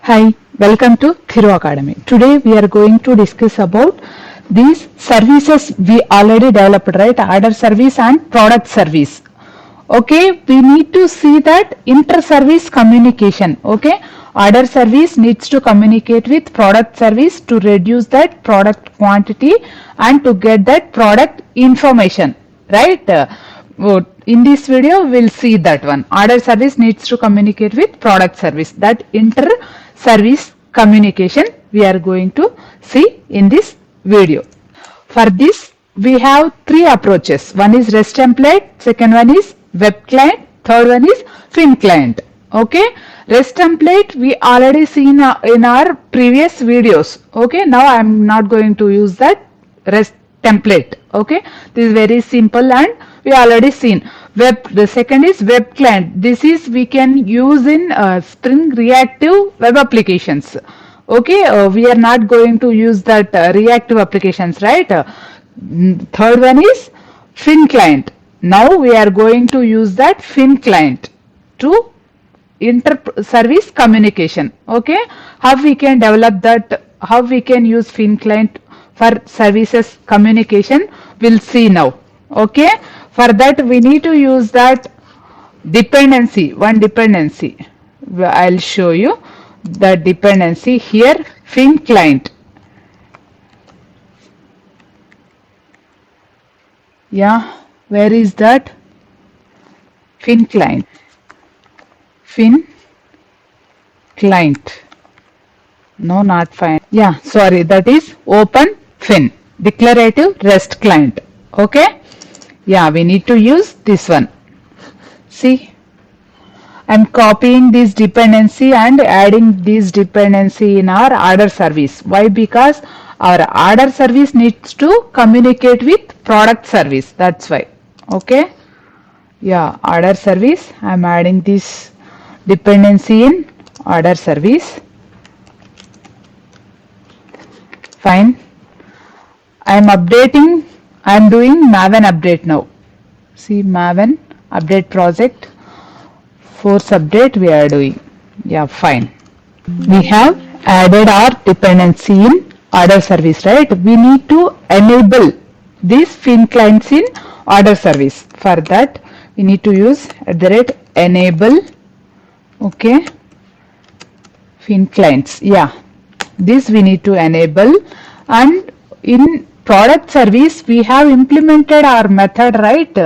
Hi, welcome to Thiru Academy. Today we are going to discuss about these services we already developed, right? Order service and product service. Okay, we need to see that inter-service communication. Okay, order service needs to communicate with product service to reduce that product quantity and to get that product information, right? In this video we'll see that one. Order service needs to communicate with product service. That inter-service communication we are going to see in this video. For this we have three approaches. One is REST template, second one is web client, third one is Feign client. Okay, REST template we already seen in our previous videos. Okay, now I am not going to use that REST template. Okay, this is very simple and we already seen. The second is web client. This is we can use in Spring reactive web applications. Okay, we are not going to use that reactive applications, right? Third one is Feign client. Now we are going to use that Feign client to inter-service communication. Okay, how we can develop that, how we can use Feign client for services communication, we'll see now. Okay, for that we need to use that dependency, one dependency. I'll show you the dependency here, Feign client. Yeah, where is that? Feign client. Feign client. No, not fine. Yeah, sorry, that is open Feign, declarative REST client. Okay. Yeah, we need to use this one. See, I'm copying this dependency and adding this dependency in our order service. Why? Because our order service needs to communicate with product service. That's why. Okay. Yeah, order service. I'm adding this dependency in order service. Fine. I'm updating. I'm doing Maven update now. See, Maven update project. Force update we are doing. Yeah, fine. We have added our dependency in order service, right? We need to enable these Feign clients in order service. For that, we need to use @enable. Okay, Feign clients. Yeah, this we need to enable, and in product service we have implemented our method, right?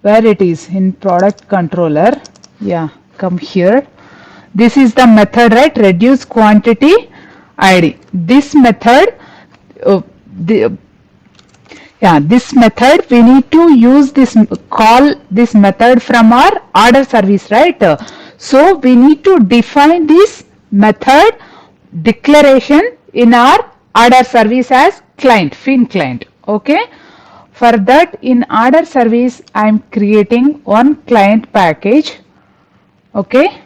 Where it is in product controller. Yeah, come here. This is the method, right? Reduce quantity ID. This method, this method we need to use this, call this method from our order service, right? So we need to define this method declaration in our order service as client, Feign client. Okay, for that in order service I am creating one client package. Okay,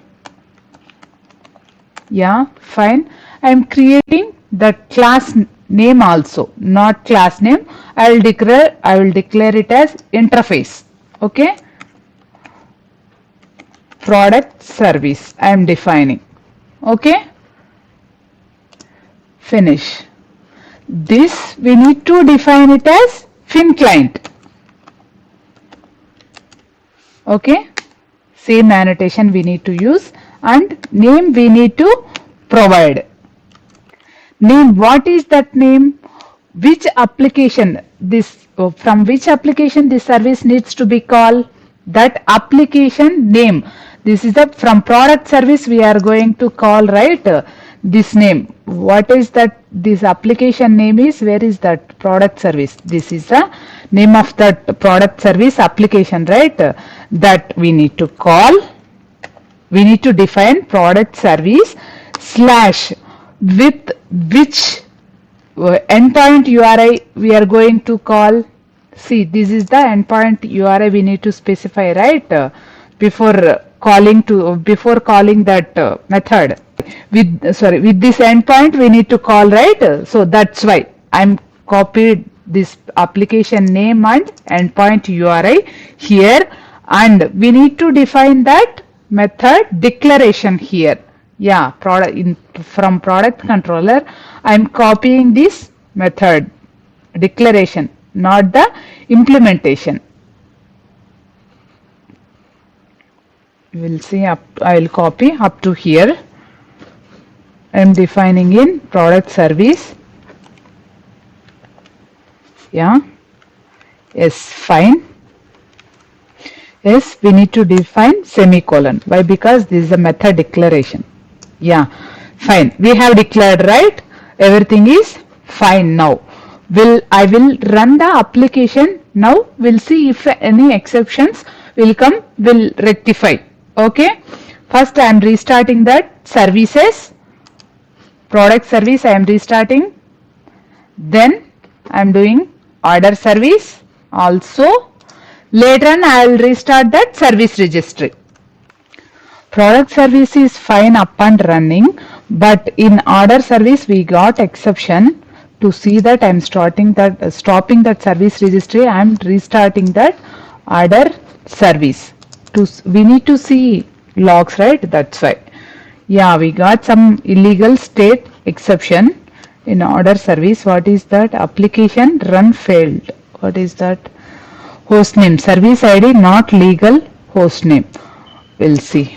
yeah, fine. I am creating the class name also, not class name. I will declare it as interface. Okay, product service I am defining. Okay, finish. This we need to define it as Feign client. Okay, same annotation we need to use, and name we need to provide. Name, what is that name? Which application this, from which application this service needs to be called? That application name. This is the from product service we are going to call, right? This name. What is that? This application name is, where is that? Product service. This is the name of that product service application, right? That we need to call. We need to define product service slash with which endpoint URI we are going to call. See, this is the endpoint URI we need to specify, right? Before calling that method. With this endpoint we need to call, right? So that's why I'm copied this application name and endpoint URI here, and we need to define that method declaration here. Yeah, from product controller, I'm copying this method declaration, not the implementation. We'll see up, I will copy up to here. I'm defining in product service. Yeah. Yes, fine. Yes, we need to define semicolon. Why? Because this is a method declaration. Yeah, fine. We have declared, right? Everything is fine now. I will run the application now. We'll see if any exceptions will come, will rectify. Okay. First I am restarting that services. Product service I am restarting. Then I am doing order service also. Later on I will restart that service registry. Product service is fine up and running, but in order service we got exception. To see that I am stopping that service registry, I am restarting that order service. We need to see logs, right? That's why. Yeah, we got some illegal state exception in order service. What is that? Application run failed. What is that? Hostname, service ID not legal hostname. We'll see.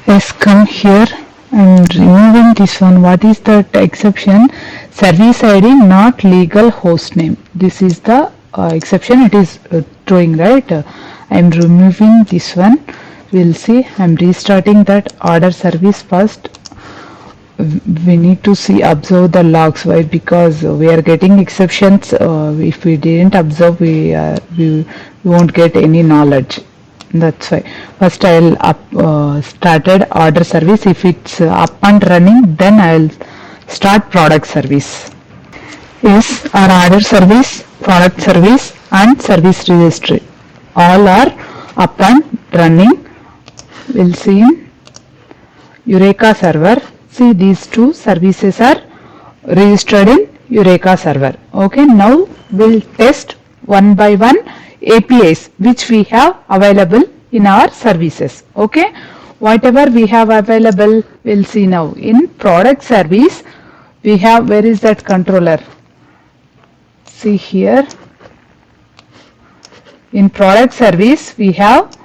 Yes, come here. I'm removing this one. What is that exception? Service ID not legal hostname. This is the exception it is throwing, right? I'm removing this one. We'll see. I'm restarting that order service first. We need to observe the logs. Why? Because we are getting exceptions. If we didn't observe, we won't get any knowledge. That's why first I'll started order service. If it's up and running, then I'll start product service. Yes, our order service, product service and service registry all are up and running. We'll see in Eureka server. See, these two services are registered in Eureka server. Okay, now we'll test one by one APIs which we have available in our services. Okay, whatever we have available, we'll see now. In product service, we have, where is that controller? See here. In product service, we have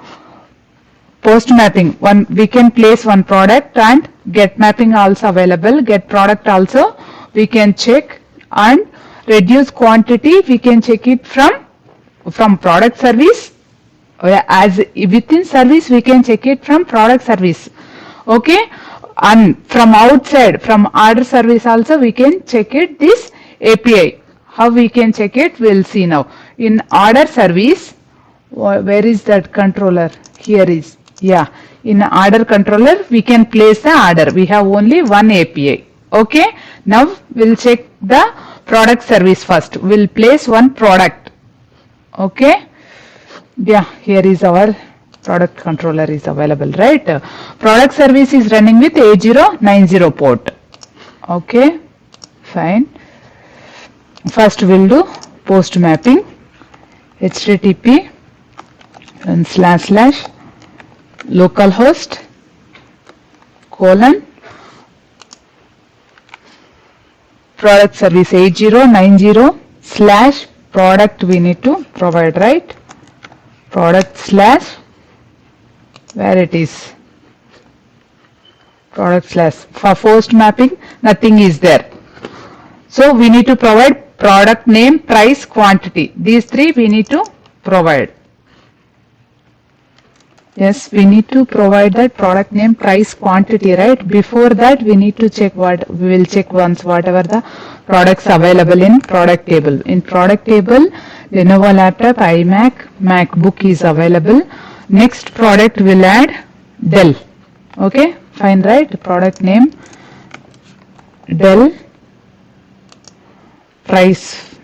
post mapping. We can place one product, and get mapping also available. Get product also we can check, and reduce quantity we can check it from product service. As within service we can check it from product service. Okay, and from outside, from order service also we can check it this API. How we can check it, we'll see now. In order service, where is that controller? Here is. Yeah, in order controller we can place the order. We have only one API. Okay, now we'll check the product service first. We'll place one product. Okay, yeah, here is our product controller is available, right? Product service is running with A090 port. Okay, fine. First we'll do post mapping, http and / localhost product service A090 / product we need to provide, right? Product / where it is, product / for post mapping nothing is there. So we need to provide product name, price, quantity. These three we need to provide. Yes, we need to provide that product name, price, quantity, right? Before that we need to check what, we will check once whatever the products available in product table. In product table, Lenovo laptop, iMac, MacBook is available. Next product will add Dell. Okay, fine, right? Product name Dell, price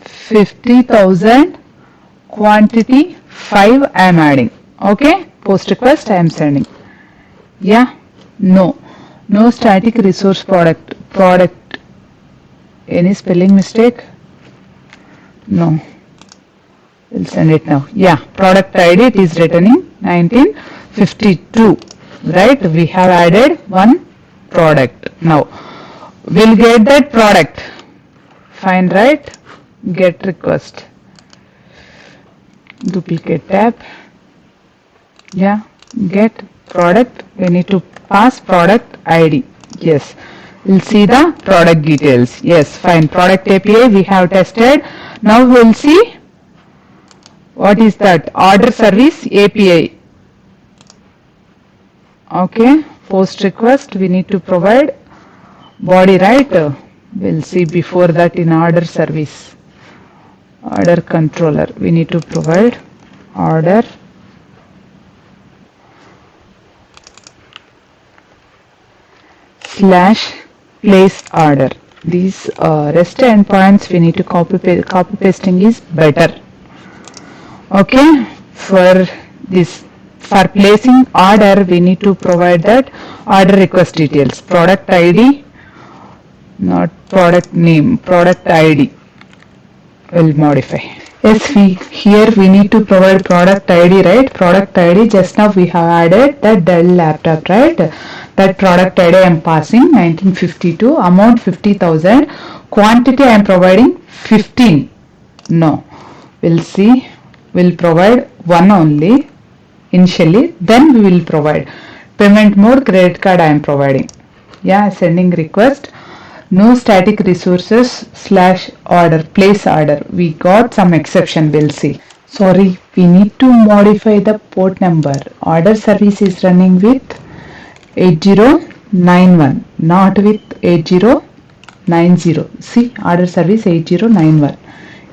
50,000, quantity 5 I am adding. Okay, post request I am sending. Yeah, no static resource product. Any spelling mistake? No, we'll send it now. Yeah, product ID it is returning 1952. right? We have added one product. Now we'll get that product. Fine, right? Get request. Duplicate tab. Yeah, get product. We need to pass product ID. Yes, we'll see the product details. Yes, fine. Product API we have tested. Now we'll see what is that order service API. Okay, post request we need to provide body, right? We'll see before that in order service. Order controller we need to provide order / place order. These REST endpoints we need to copy pasting is better. Okay, for this, for placing order we need to provide that order request details, product ID, not product name, product ID will modify. Yes, here we need to provide product ID, right? Product ID, just now we have added that Dell laptop, right? That product ID I am passing 1952, amount 50,000, quantity I am providing 15. No, we'll see, we'll provide one only initially, then we will provide payment mode, credit card I am providing. Yeah, sending request, no static resources / order, place order. We got some exception, we'll see. Sorry, we need to modify the port number. Order service is running with 8091, not with 8090. See, order service 8091.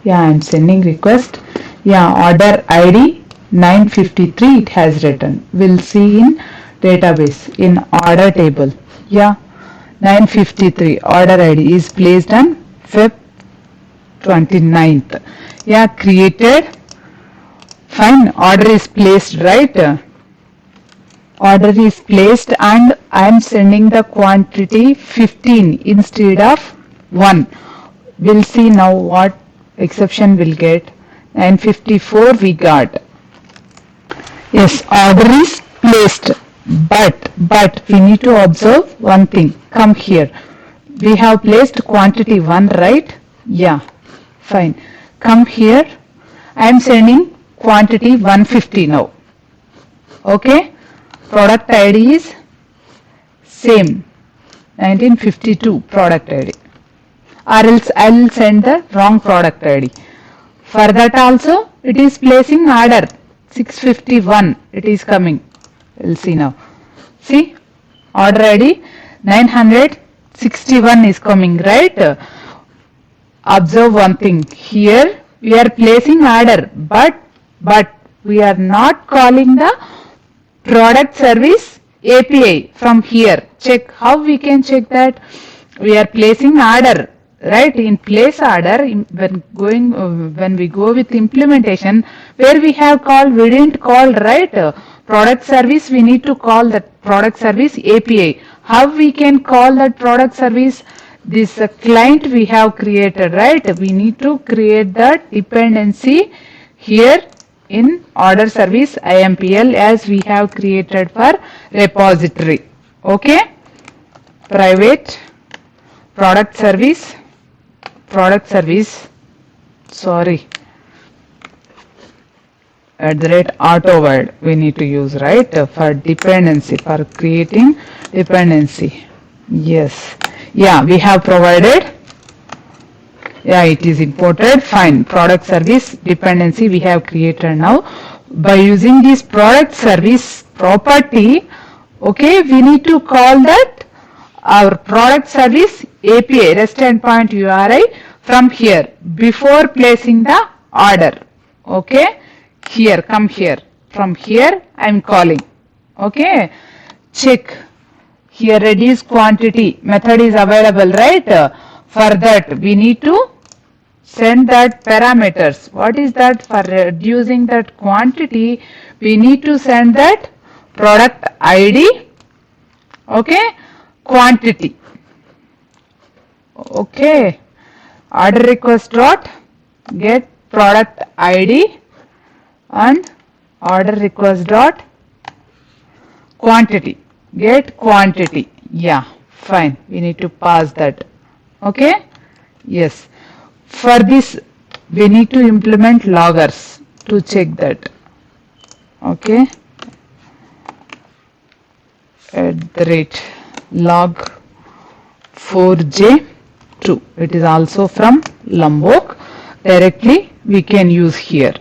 Yeah, I am sending request. Yeah, order ID 953 it has written. We'll see in database in order table. Yeah, 953 order ID is placed on Feb 29th. Yeah, created. Fine, order is placed, right? Order is placed and I am sending the quantity 15 instead of 1. We'll see now what exception will get. 954 we got. Yes, order is placed, but we need to observe one thing. Come here. We have placed quantity 1, right? Yeah, fine. Come here. I am sending quantity 150 now. Okay. Product ID is same, 1952 product ID, or else I will send the wrong product ID. For that also it is placing order 651, it is coming. We'll see now. See, order ID 961 is coming, right? Observe one thing, here we are placing order, but we are not calling the product service API from here. Check how we can check that. We are placing order, right? In place order, when we go with implementation, where we have called, we didn't call, right? Product service, we need to call that product service API. How we can call that product service? This client we have created, right? We need to create that dependency here in order service IMPL as we have created for repository. Okay, private product service, sorry, @AutoWord we need to use, right? For dependency, for creating dependency. Yes, yeah, we have provided. Yeah, it is imported. Fine. Product service dependency we have created now. By using this product service property, okay, we need to call that our product service API, REST endpoint URI from here before placing the order. Okay, here, come here. From here I am calling. Okay, check. Here reduce quantity method is available, right? For that we need to send that parameters. What is that? For reducing that quantity we need to send that product ID, okay, quantity. Okay, order request dot get product ID and order request dot quantity. Get quantity. Yeah, fine. We need to pass that. Okay. Yes. For this, we need to implement loggers to check that. Okay. @log 4j2. It is also from Lombok. Directly we can use here.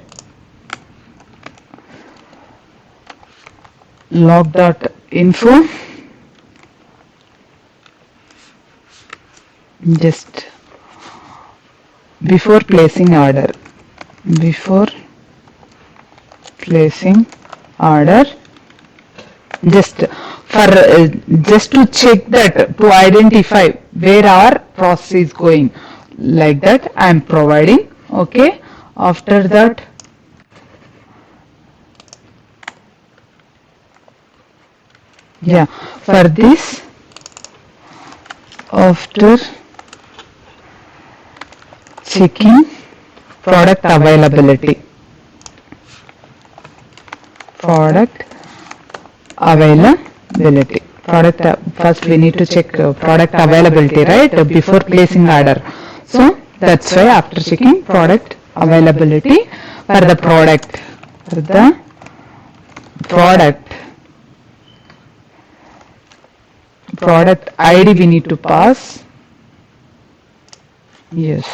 Log.info. Just before placing order. Before placing order. Just to check that, to identify where our process is going, like that I am providing. Okay. After that, yeah, for this, after checking product availability. Product first we need to check product availability, right, before placing order. So that's why after checking product availability for the product ID we need to pass. Yes,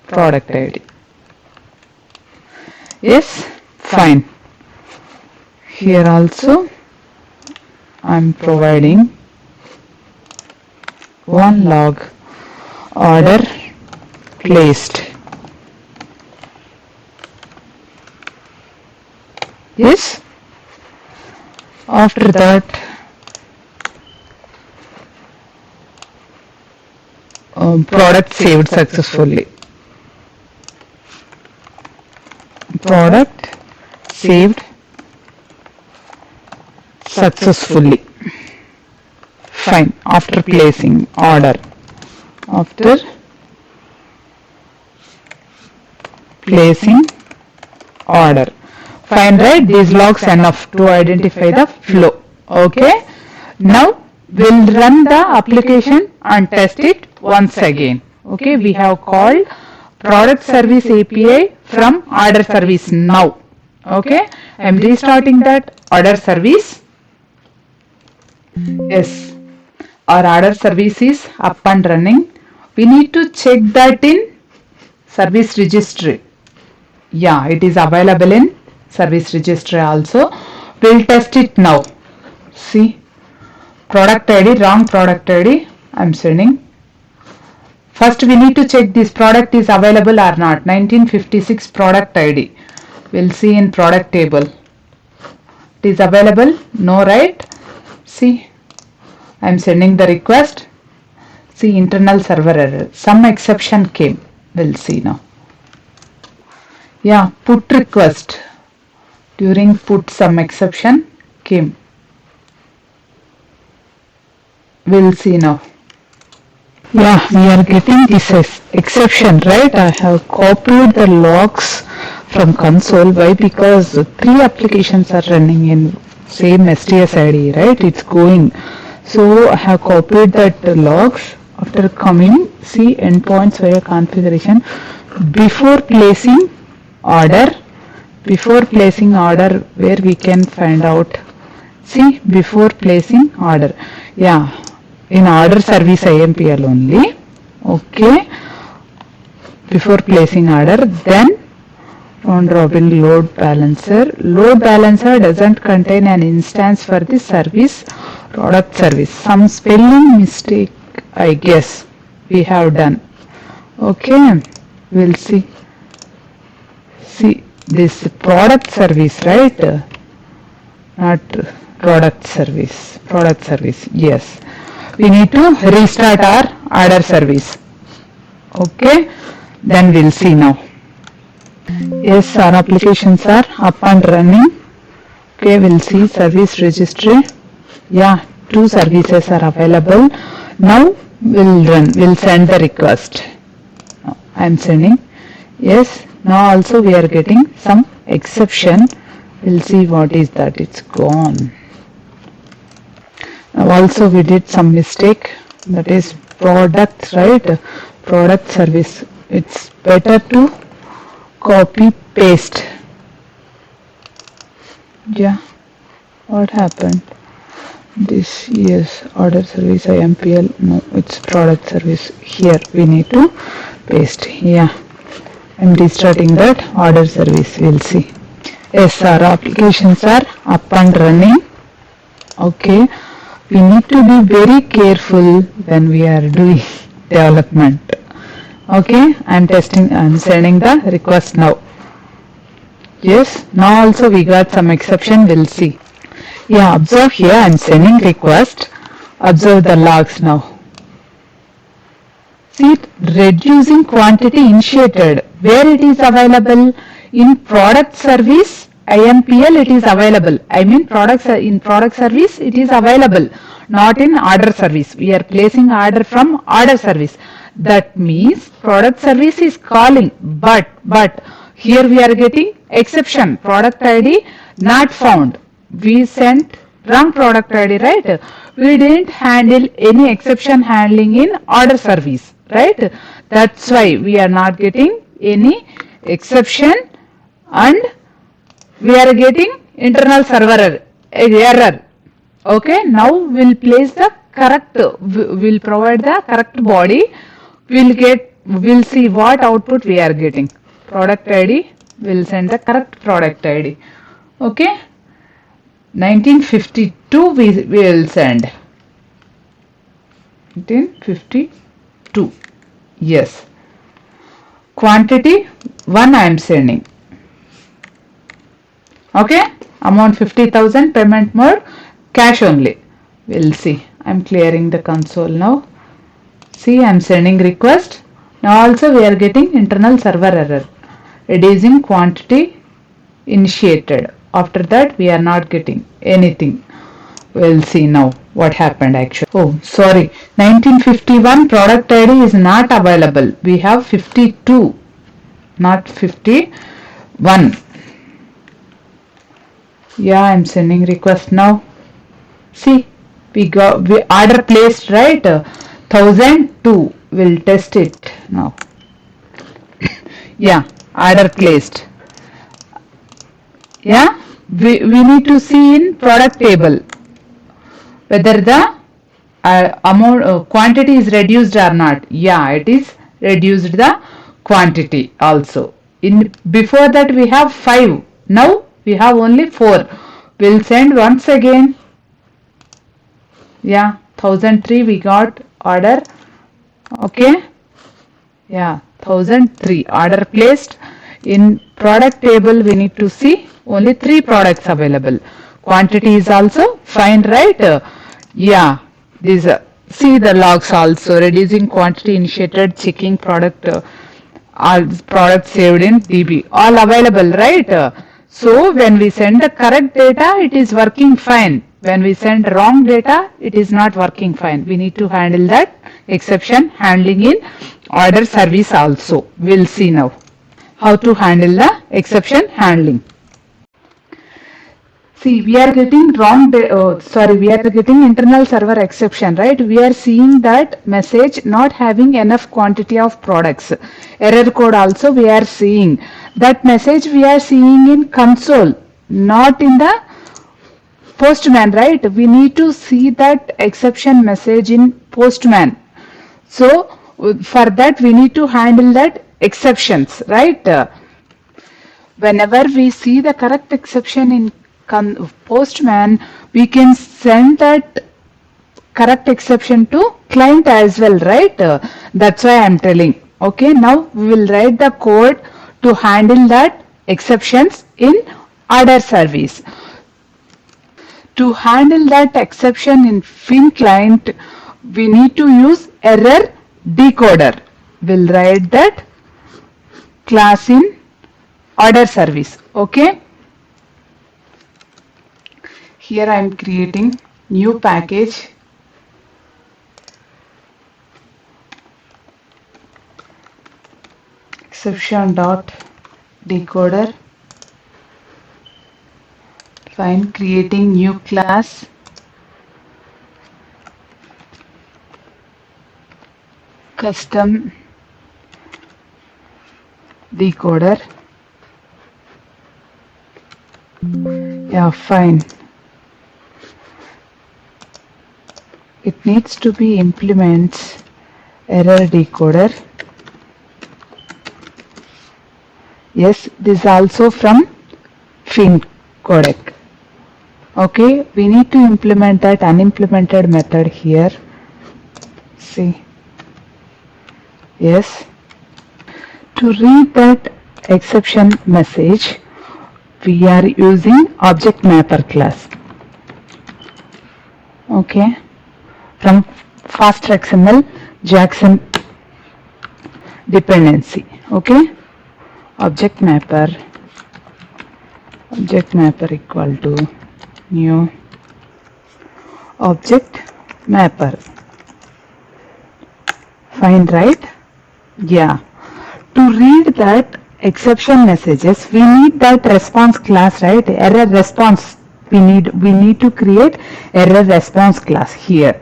product ID. Yes, fine. Here also I'm providing one log order placed. Yes. After that, product saved successfully. Product saved successfully. Fine. After placing order. After placing order. Fine, right? These logs enough to identify the flow. Okay. Now we'll run the application and test it once again. Okay. We have called product service API from order service now. Okay. I'm restarting that order service. Yes, our order service is up and running. We need to check that in service registry. Yeah, it is available in service registry also. We'll test it now. See, product ID, wrong product ID I'm sending. First we need to check this product is available or not. 1956 product ID. We'll see in product table. It is available? No, right? See, I'm sending the request. See, internal server error. Some exception came. We'll see now. Yeah, put request. During put some exception came. We'll see now. Yeah, we are getting this exception, right? I have copied the logs from console. Why? Because 3 applications are running in same STS ID, right? It's going. So I have copied that logs. After coming, see endpoints via configuration. Before placing order, where we can find out. See, before placing order. Yeah, in order service IMPL only. Okay. Before placing order, then round robin load balancer. Load balancer doesn't contain an instance for the service, product service. Some spelling mistake, I guess, we have done. Okay, we'll see. See, this product service, right? Not product service. Product service, yes. We need to restart our order service. Okay, then we'll see now. Yes, our applications are up and running. Okay, we'll see service registry. Yeah, 2 services are available. Now we'll send the request. I'm sending. Yes, now also we are getting some exception. We'll see what is that. It's gone. Also we did some mistake, that is products, right? Product service. It's better to copy paste. Yeah, what happened? This is order service IMPL. No, it's product service. Here we need to paste. Yeah, I'm restarting that order service. We'll see. Yes, our applications are up and running. Okay, we need to be very careful when we are doing development. Okay, I'm sending the request now. Yes, now also we got some exception, we'll see. Yeah, observe here, I'm sending request. Observe the logs now. See, reducing quantity initiated, where it is available in product service IMPL it is available. I mean products in product service it is available, not in order service. We are placing order from order service. That means product service is calling, but here we are getting exception, product ID not found. We sent wrong product ID, right? We didn't handle any exception handling in order service, right? That's why we are not getting any exception and we are getting internal server error. Okay, now we'll place the correct, we'll provide the correct body. We'll see what output we are getting. Product ID, we'll send the correct product ID. Okay, 1952 we will send. 1952. Yes. Quantity 1 I am sending. Okay, amount 50,000, payment mode cash only. We'll see. I'm clearing the console now. See, I'm sending request. Now also we are getting internal server error. Reducing quantity initiated. After that we are not getting anything. We'll see now what happened actually. Oh, sorry. 1951 product ID is not available. We have 52, not 51. Yeah, I'm sending request now. See, we order placed, right? 1002. We'll test it now. Yeah, order placed. Yeah, we need to see in product table whether the amount quantity is reduced or not. Yeah, it is reduced the quantity also. In before that we have 5. Now we have only 4. We'll send once again. Yeah, 1003 we got order. Okay. Yeah, 1003 order placed. In product table we need to see only 3 products available. Quantity is also fine, right? Yeah, these see the logs also. Reducing quantity initiated, checking product, all products saved in DB, all available, right? So when we send the correct data, it is working fine. When we send wrong data, it is not working fine. We need to handle that exception handling in order service also. We'll see now how to handle the exception handling. See, we are getting we are getting internal server exception, right? We are seeing that message not having enough quantity of products. Error code also we are seeing. That message we are seeing in console, not in the Postman, right? We need to see that exception message in Postman. So, for that we need to handle that exceptions, right? Whenever we see the correct exception in Postman, we can send that correct exception to client as well, right? That's why I'm telling. Okay, now we will write the code to handle that exceptions in order service. To handle that exception in Feign client, we need to use error decoder. We'll write that class in order service. Okay. Here I am creating new package. Exception dot decoder. Fine, creating new class. Custom decoder. Yeah, fine. It needs to be implements error decoder. Yes, this is also from Feign codec. Okay, we need to implement that unimplemented method here. See. Yes. To read that exception message, we are using object mapper class. Okay. From FastXML Jackson dependency. Okay. Object mapper equal to new object mapper. Fine, right? Yeah. To read that exception messages, we need that response class, right? Error response. We need to create error response class here.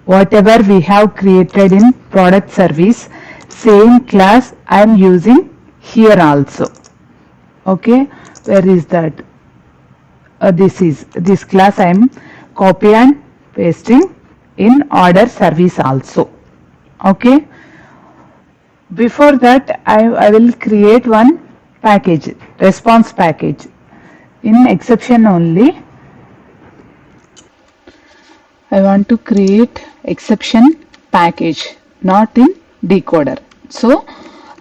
Whatever we have created in product service, same class I am using here also. Okay, where is that? This class I am copy and pasting in order service also. Okay. Before that, I will create one package, response package. In exception only, I want to create exception package, not in decoder. So,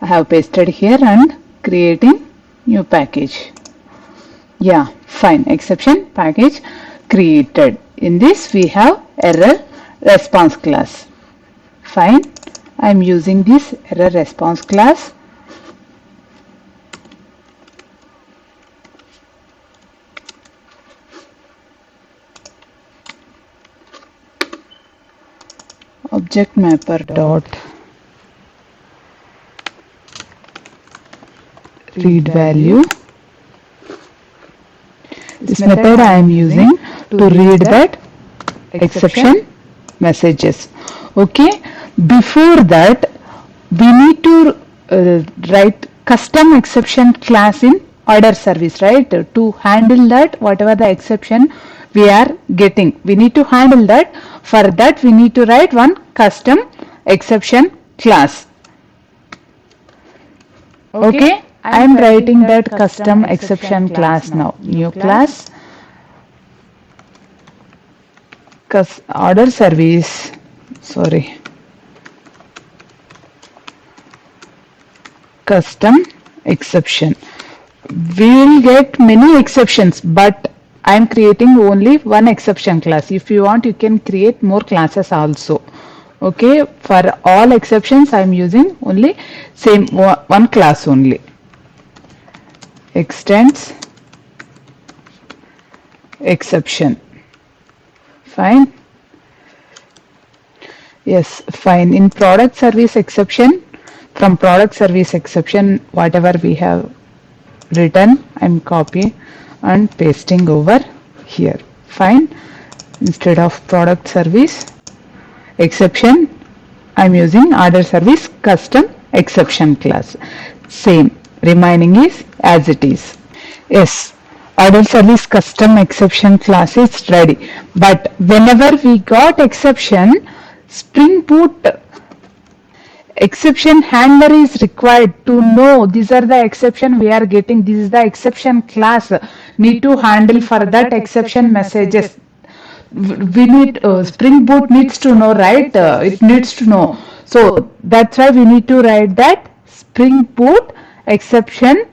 I have pasted here and creating new package. Yeah, fine. Exception package created. In this, we have error response class. Fine. I am using this error response class. Object mapper dot read value. This method I am using to read that exception messages. Okay. Before that, we need to write custom exception class in order service, right? To handle that, whatever the exception we are getting, we need to handle that. For that, we need to write one custom exception class. Okay, I am writing that custom exception class now. New class, order service, sorry. Custom exception. We will get many exceptions, but I am creating only one exception class. If you want, you can create more classes also. Okay, for all exceptions, I am using only same one class only. Extends exception. Fine. Yes, fine. In product service exception, from product service exception, whatever we have written, I'm copying and pasting over here. Fine. Instead of product service exception, I'm using order service custom exception class. Same. Remaining is as it is. Yes. Order service custom exception class is ready. But whenever we got exception, Spring Boot exception handler is required to know these are the exception we are getting. This is the exception class need to handle for that exception messages. We need Spring Boot needs to know, right? It needs to know. So that's why we need to write that Spring Boot exception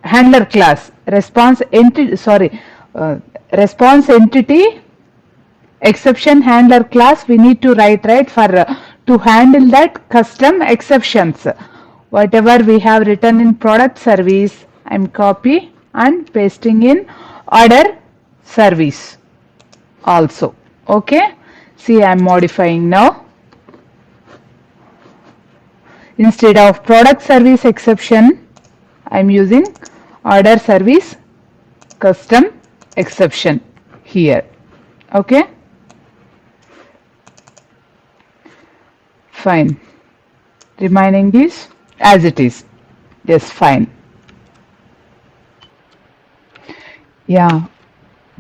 handler class response entity. Response entity exception handler class we need to write, right, for to handle that custom exceptions. Whatever we have written in product service, I'm copy and pasting in order service also. Okay, see, I'm modifying now. Instead of product service exception, I'm using order service custom exception here. Okay, fine. Remaining is as it is. Yes, fine. Yeah,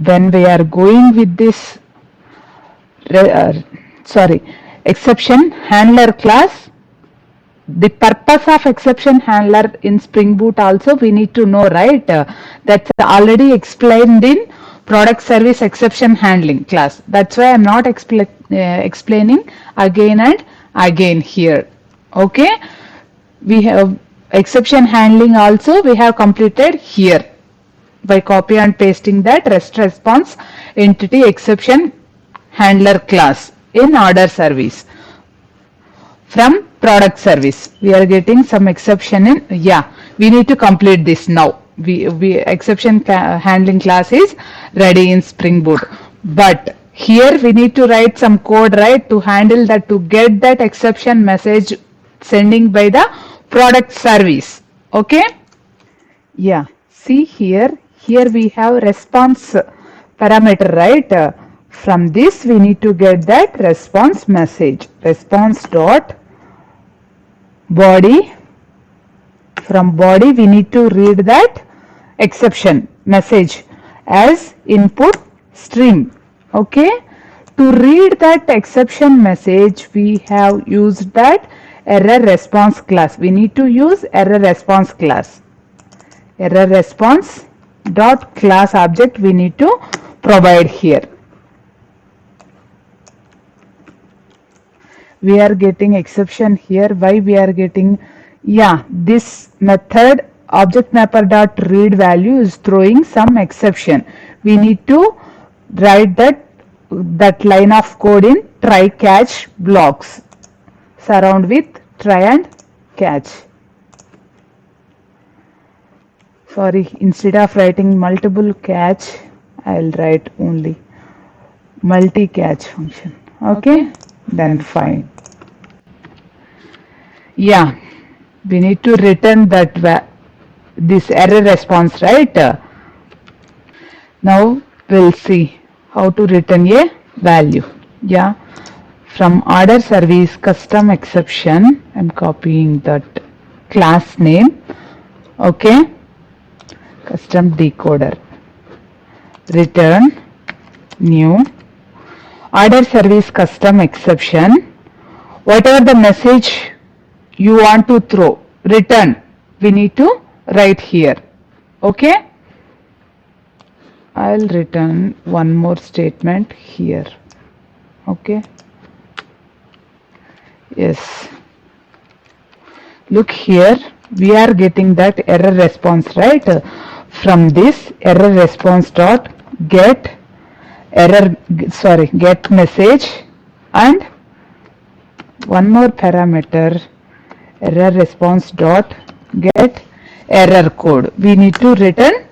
when we are going with this exception handler class, the purpose of exception handler in Spring Boot also we need to know, right? That's already explained in product service exception handling class. That's why I'm not explaining again and again here. Okay, we have exception handling also we have completed here by copy and pasting that REST response entity exception handler class in order service. From product service we are getting some exception in, yeah, we need to complete this now. We exception handling class is ready in Spring Boot, but here we need to write some code, right, to handle that, to get that exception message sending by the product service. Okay, yeah, see here we have response parameter, right? From this we need to get that response message, response dot body. From body we need to read that exception message as input stream. Okay, to read that exception message we have used that error response class. We need to use error response class. Error response dot class object we need to provide here. We are getting exception here. Why we are getting? Yeah, this method object mapper dot read value is throwing some exception. We need to write that line of code in try catch blocks. Surround with try and catch. Sorry, instead of writing multiple catch, I'll write only multi catch function. Okay, then fine. Yeah, we need to return that this error response, right? Now we'll see how to return a value. Yeah, from order service custom exception, I'm copying that class name. Okay, custom decoder, return new order service custom exception. Whatever the message you want to throw, return, we need to write here. Okay, I'll return one more statement here. Okay, yes, look here, we are getting that error response, right? From this error response dot get get message and one more parameter error response dot get error code. We need to return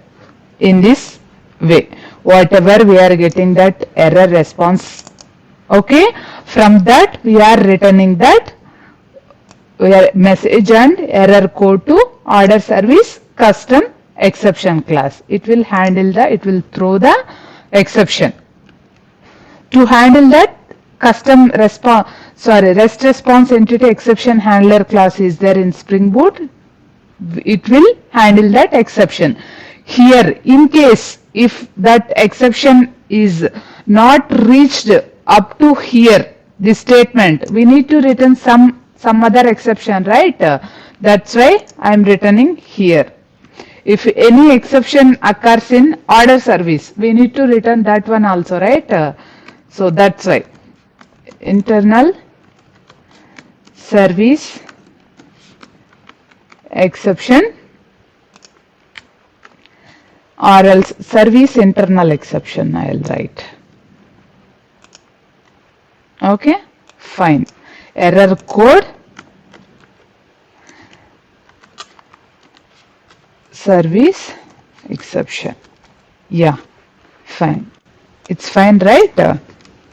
in this way whatever we are getting that error response. Okay, from that we are returning that message and error code to order service custom exception class. It will handle it will throw the exception. To handle that custom REST response entity exception handler class is there in Spring Boot. It will handle that exception. Here, in case if that exception is not reached up to here, this statement, we need to return some other exception, right? That's why I am returning here. If any exception occurs in order service, we need to return that one also, right? So that's why internal service exception or else service internal exception I'll write. Okay, fine. Error code service exception. Yeah, fine. It's fine, right?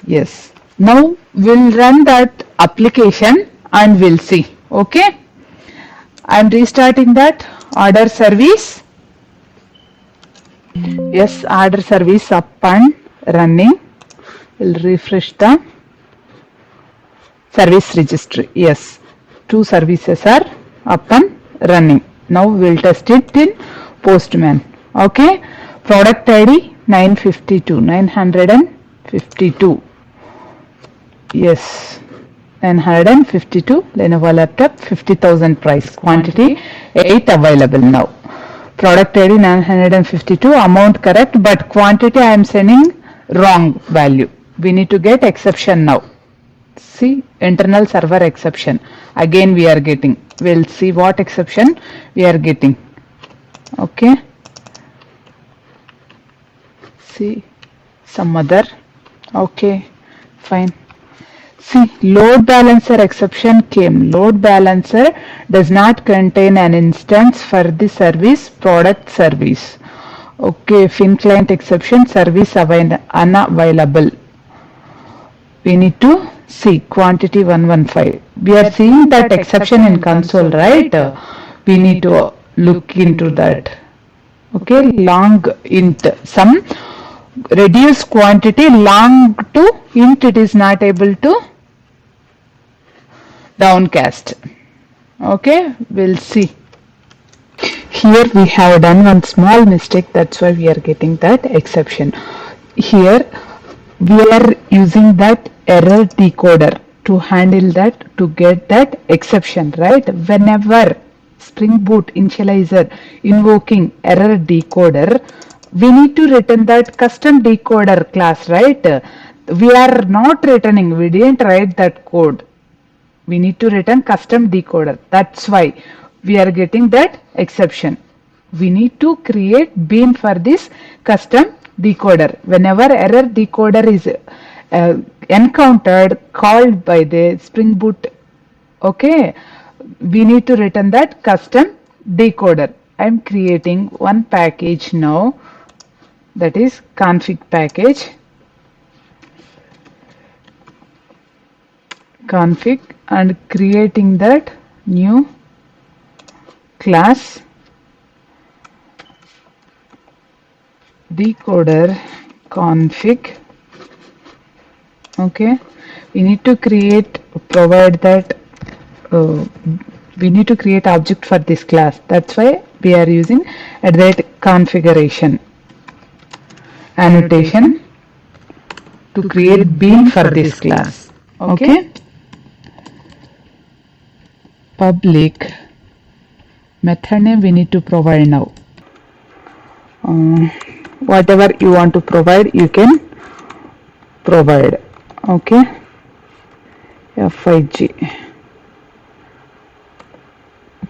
Yes. Now we'll run that application and we'll see. Okay. I'm restarting that order service Yes, order service up and running. We'll refresh the service registry. Yes, two services are up and running. Now we'll test it in Postman. Okay, product ID 952. Yes, 952 Lenovo laptop, 50,000 price, quantity 8 available now. Product ID 952, amount correct, but quantity I am sending wrong value. We need to get exception now. See, internal server exception. Again we are getting. We'll see what exception we are getting. Okay. See, some other. Okay, fine. See, load balancer exception came. Load balancer does not contain an instance for the service product service. Okay, fin client exception, service unavailable. We need to see quantity 115. We are seeing that exception in console, right? We need to look into that. Okay, long int, some reduce quantity long to int, it is not able to downcast. Okay, we'll see. Here we have done one small mistake, that's why we are getting that exception. Here we are using that error decoder to handle that, to get that exception, right? Whenever Spring Boot initializer invoking error decoder, we need to return that custom decoder class, right? We are not returning, we didn't write that code. We need to return custom decoder. That's why we are getting that exception. We need to create bean for this custom decoder. Whenever error decoder is encountered, called by the Spring Boot, okay, we need to return that custom decoder. I am creating one package now, that is config package. Config and creating that new class decoder config. Okay, we need to provide that we need to create object for this class. That's why we are using that configuration annotation to create bean for this class. Okay. Public method name we need to provide now. Whatever you want to provide, you can provide. Okay. Feign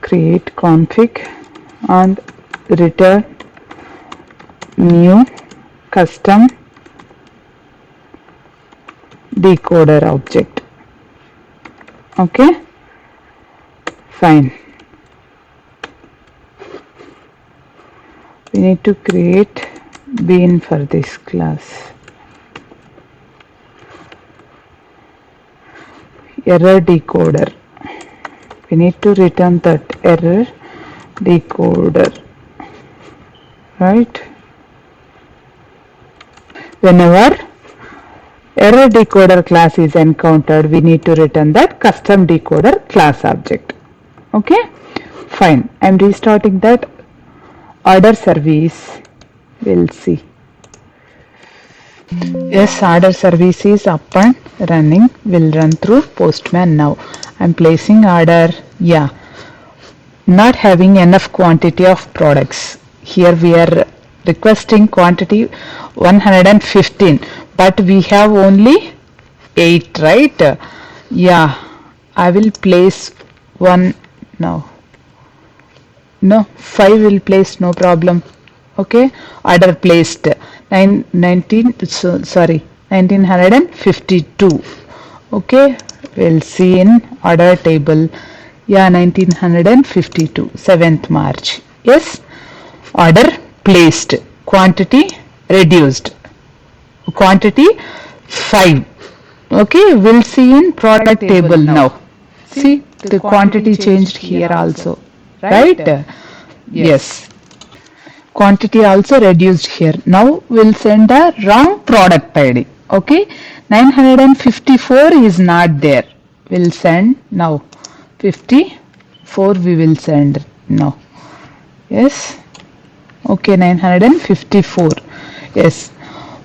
create config and return new custom decoder object. Okay, fine. We need to create bean for this class. Error decoder. We need to return that error decoder, right? Whenever error decoder class is encountered, we need to return that custom decoder class object. Okay, fine. I'm restarting that order service. We'll see. Yes, order service is up and running. We'll run through Postman now. I'm placing order. Yeah, not having enough quantity of products. Here we are requesting quantity 115, but we have only 8, right? Yeah, I will place one now. No, 5 will place, no problem. Okay, order placed 1952. Okay, we'll see in order table. Yeah, 1952, 7th March. Yes, order placed, quantity reduced, quantity 5. Okay, we'll see in product table now. See, the quantity changed here also, right? Yes. quantity also reduced here. Now we'll send a wrong product ID. Okay, 954 is not there. We'll send now 54 we will send now. Yes. Okay, 954. Yes.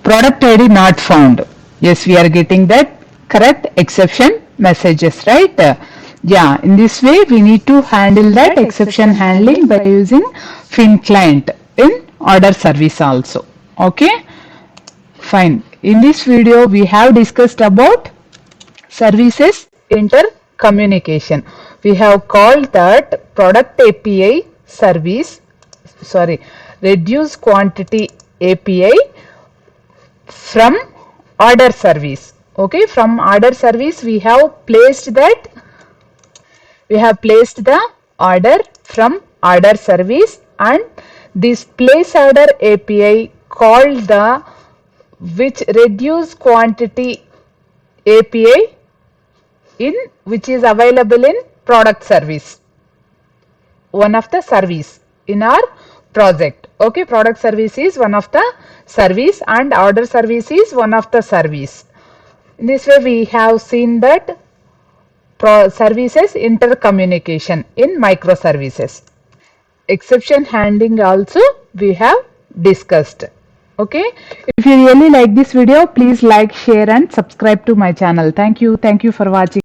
Product ID not found. Yes, we are getting that correct exception messages, right? Yeah, in this way we need to handle that exception handling by using Feign client in order service also. Okay, fine. In this video we have discussed about services intercommunication. We have called that product API service, reduce quantity API from order service. Okay, from order service we have placed the order from order service, and this place order API called the which reduce quantity API in which is available in product service, one of the service in our project. Okay, product service is one of the service and order service is one of the service. In this way we have seen that services intercommunication in microservices. Exception handling also we have discussed. Okay, if you really like this video, please like, share and subscribe to my channel. Thank you for watching.